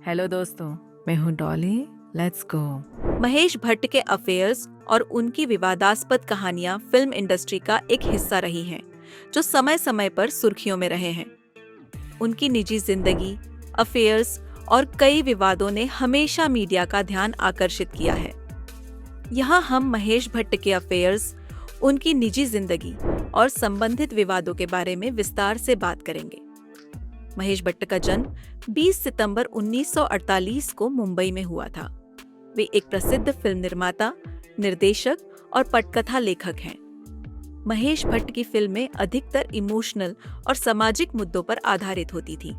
Hello दोस्तों, मैं हूँ Dolly. Let's go. Mahesh Bhatt के अफेयर्स और उनकी विवादास्पद कहानियां फिल्म इंडस्ट्री का एक हिस्सा रही हैं, जो समय समय पर सुर्खियों में रहे हैं। उनकी निजी जिंदगी, अफेयर्स और कई विवादों ने हमेशा मीडिया का ध्यान आकर्षित किया है। यहाँ हम महेश भट्ट के अफेयर्स, उनकी निजी जिंदगी और संबंधित विवादों के बारे में विस्तार से बात करेंगे। महेश भट्ट का जन्म 20 सितंबर 1948 को मुंबई में हुआ था। वे एक प्रसिद्ध फिल्म निर्माता, निर्देशक और पटकथा लेखक हैं। महेश भट्ट की फिल्में अधिकतर इमोशनल और सामाजिक मुद्दों पर आधारित होती थीं।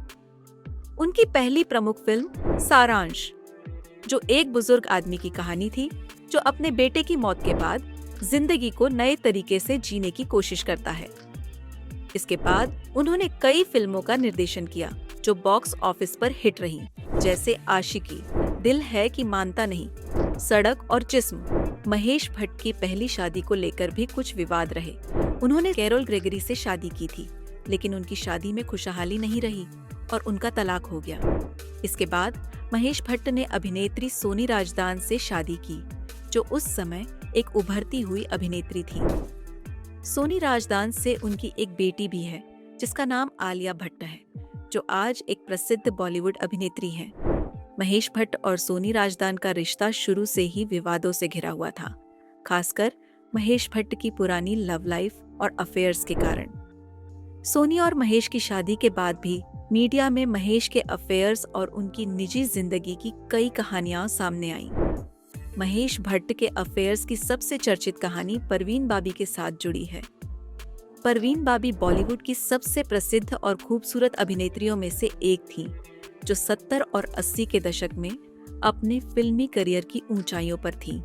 उनकी पहली प्रमुख फिल्म सारांश, जो एक बुजुर्ग आदमी की कहानी थी जो अपने बेटे की मौत के बाद जिंदगी को नए तरीके से जीने की कोशिश करता है। इसके बाद उन्होंने कई फिल्मों का निर्देशन किया जो बॉक्स ऑफिस पर हिट रहीं, जैसे आशिकी, दिल है कि मानता नहीं, सड़क और जिस्म। महेश भट्ट की पहली शादी को लेकर भी कुछ विवाद रहे। उन्होंने कैरोल ग्रेगरी से शादी की थी, लेकिन उनकी शादी में खुशहाली नहीं रही और उनका तलाक हो गया। इसके बाद महेश भट्ट ने अभिनेत्री सोनी राजदान से शादी की, जो उस समय एक उभरती हुई अभिनेत्री थी। सोनी राजदान से उनकी एक बेटी भी है, जिसका नाम आलिया भट्ट है, जो आज एक प्रसिद्ध बॉलीवुड अभिनेत्री हैं। महेश भट्ट और सोनी राजदान का रिश्ता शुरू से ही विवादों से घिरा हुआ था, खासकर महेश भट्ट की पुरानी लव लाइफ और अफेयर्स के कारण। सोनी और महेश की शादी के बाद भी मीडिया में महेश के अफेयर्स और उनकी निजी जिंदगी की कई कहानियां सामने आईं। महेश भट्ट के अफेयर्स की सबसे चर्चित कहानी परवीन बाबी के साथ जुड़ी है। परवीन बाबी बॉलीवुड की सबसे प्रसिद्ध और खूबसूरत अभिनेत्रियों में से एक थी, जो 70 और 80 के दशक में अपने फिल्मी करियर की ऊंचाइयों पर थी।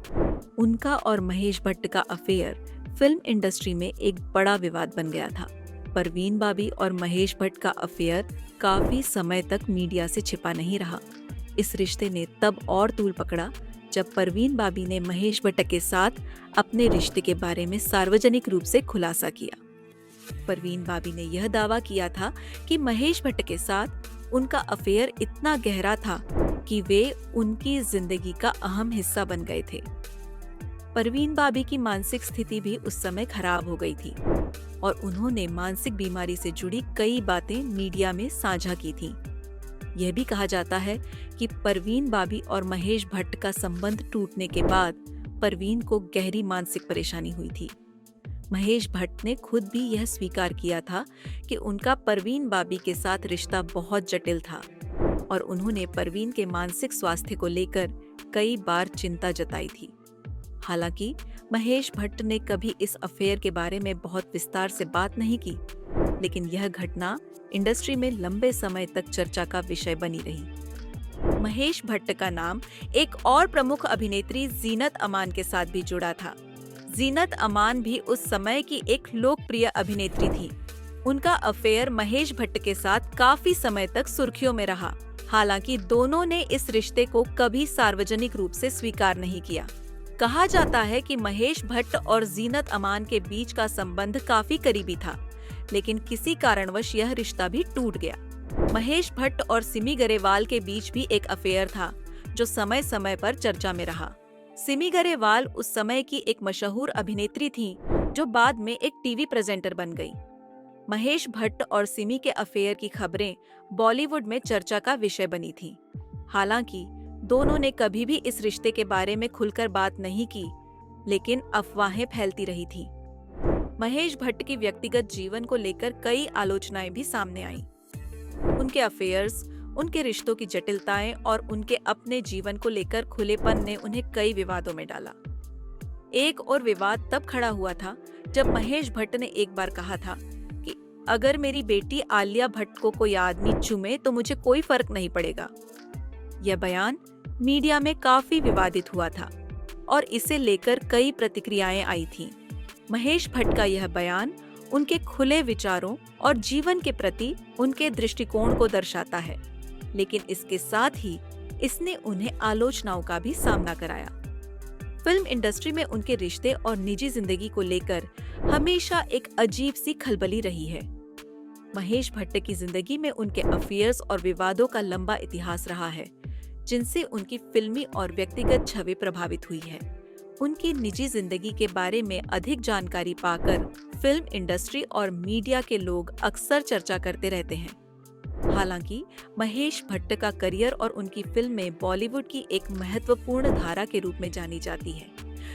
उनका और महेश भट्ट का अफेयर फिल्म इंडस्ट्री में एक बड़ा विवाद बन गया था। परवीन बाबी और महेश भट्ट का अफेयर काफी समय तक मीडिया से छिपा नहीं रहा। इस रिश्ते ने तब और तूल पकड़ा जब परवीन बाबी ने महेश भट्ट के साथ अपने रिश्ते के बारे में सार्वजनिक रूप से खुलासा किया। परवीन बाबी ने यह दावा किया था कि महेश भट्ट के साथ उनका अफेयर इतना गहरा था कि वे उनकी जिंदगी का अहम हिस्सा बन गए थे। परवीन बाबी की मानसिक स्थिति भी उस समय खराब हो गई थी और उन्होंने मानसिक बीमारी से जुड़ी कई बातें मीडिया में साझा की थीं। यह भी कहा जाता है कि परवीन बाबी और महेश भट्ट का संबंध टूटने के बाद परवीन को गहरी मानसिक परेशानी हुई थी। महेश भट्ट ने खुद भी यह स्वीकार किया था कि उनका परवीन बाबी के साथ रिश्ता बहुत जटिल था और उन्होंने परवीन के मानसिक स्वास्थ्य को लेकर कई बार चिंता जताई थी। हालांकि महेश भट्ट ने कभी इस अफेयर के बारे में बहुत विस्तार से बात नहीं की, लेकिन यह घटना इंडस्ट्री में लंबे समय तक चर्चा का विषय बनी रही। महेश भट्ट का नाम एक और प्रमुख अभिनेत्री जीनत अमान के साथ भी जुड़ा था। जीनत अमान भी उस समय की एक लोकप्रिय अभिनेत्री थी। उनका अफेयर महेश भट्ट के साथ काफी समय तक सुर्खियों में रहा। हालांकि दोनों ने इस रिश्ते को कभी सार्वजनिक रूप से स्वीकार नहीं किया। कहा जाता है कि महेश भट्ट और जीनत अमान के बीच का संबंध काफी करीबी था, लेकिन किसी कारणवश यह रिश्ता भी टूट गया। महेश भट्ट और सिमी गरेवाल के बीच भी एक अफेयर था, जो समय समय पर चर्चा में रहा। सिमी गरेवाल उस समय की एक मशहूर अभिनेत्री थीं, जो बाद में एक टीवी प्रेजेंटर बन गई। महेश भट्ट और सिमी के अफेयर की खबरें बॉलीवुड में चर्चा का विषय बनी थीं। हालांकि दोनों ने कभी भी इस रिश्ते के बारे में खुलकर बात नहीं की, लेकिन अफवाहें फैलती रही थीं। महेश भट्ट की व्यक्तिगत जीवन को लेकर कई आलोचनाएं भी सामने आईं। उनके अफेयर्स, उनके रिश्तों की जटिलताएं और उनके अपने जीवन को लेकर खुलेपन ने उन्हें कई विवादों में डाला। एक और विवाद तब खड़ा हुआ था जब महेश भट्ट ने एक बार कहा था कि अगर मेरी बेटी आलिया भट्ट को कोई आदमी चूमे तो मुझे कोई फर्क नहीं पड़ेगा। यह बयान मीडिया में काफी विवादित हुआ था और इसे लेकर कई प्रतिक्रियाएं आई थीं। महेश भट्ट का यह बयान उनके खुले विचारों और जीवन के प्रति उनके दृष्टिकोण को दर्शाता है, लेकिन इसके साथ ही इसने उन्हें आलोचनाओं का भी सामना कराया। फिल्म इंडस्ट्री में उनके रिश्ते और निजी जिंदगी को लेकर हमेशा एक अजीब सी खलबली रही है। महेश भट्ट की जिंदगी में उनके अफेयर्स और विवादों का लंबा इतिहास रहा है, जिनसे उनकी फिल्मी और व्यक्तिगत छवि प्रभावित हुई है। उनकी निजी जिंदगी के बारे में अधिक जानकारी पाकर फिल्म इंडस्ट्री और मीडिया के लोग अक्सर चर्चा करते रहते हैं। हालांकि महेश भट्ट का करियर और उनकी फिल्में बॉलीवुड की एक महत्वपूर्ण धारा के रूप में जानी जाती है,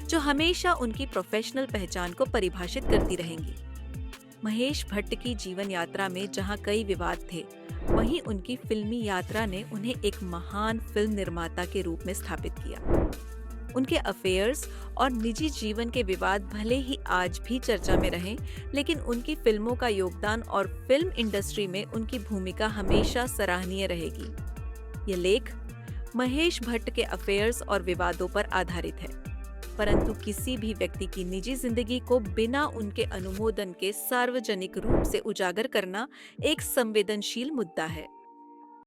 जो हमेशा उनकी प्रोफेशनल पहचान को परिभाषित करती रहेंगी। महेश भट्ट की जीवन यात्रा में जहां कई विवाद थे, वहीं उनकी फिल्मी यात्रा ने उन्हें एक महान फिल्म निर्माता के रूप में स्थापित किया। उनके अफेयर्स और निजी जीवन के विवाद भले ही आज भी चर्चा में रहें, लेकिन उनकी फिल्मों का योगदान और फिल्म इंडस्ट्री में उनकी भूमिका हमेशा सराहनीय रहेगी। ये लेख महेश भट्ट के अफेयर्स और विवादों पर आधारित है, परंतु किसी भी व्यक्ति की निजी जिंदगी को बिना उनके अनुमोदन के सार्वजनिक रूप से उजागर करना एक संवेदनशील मुद्दा है।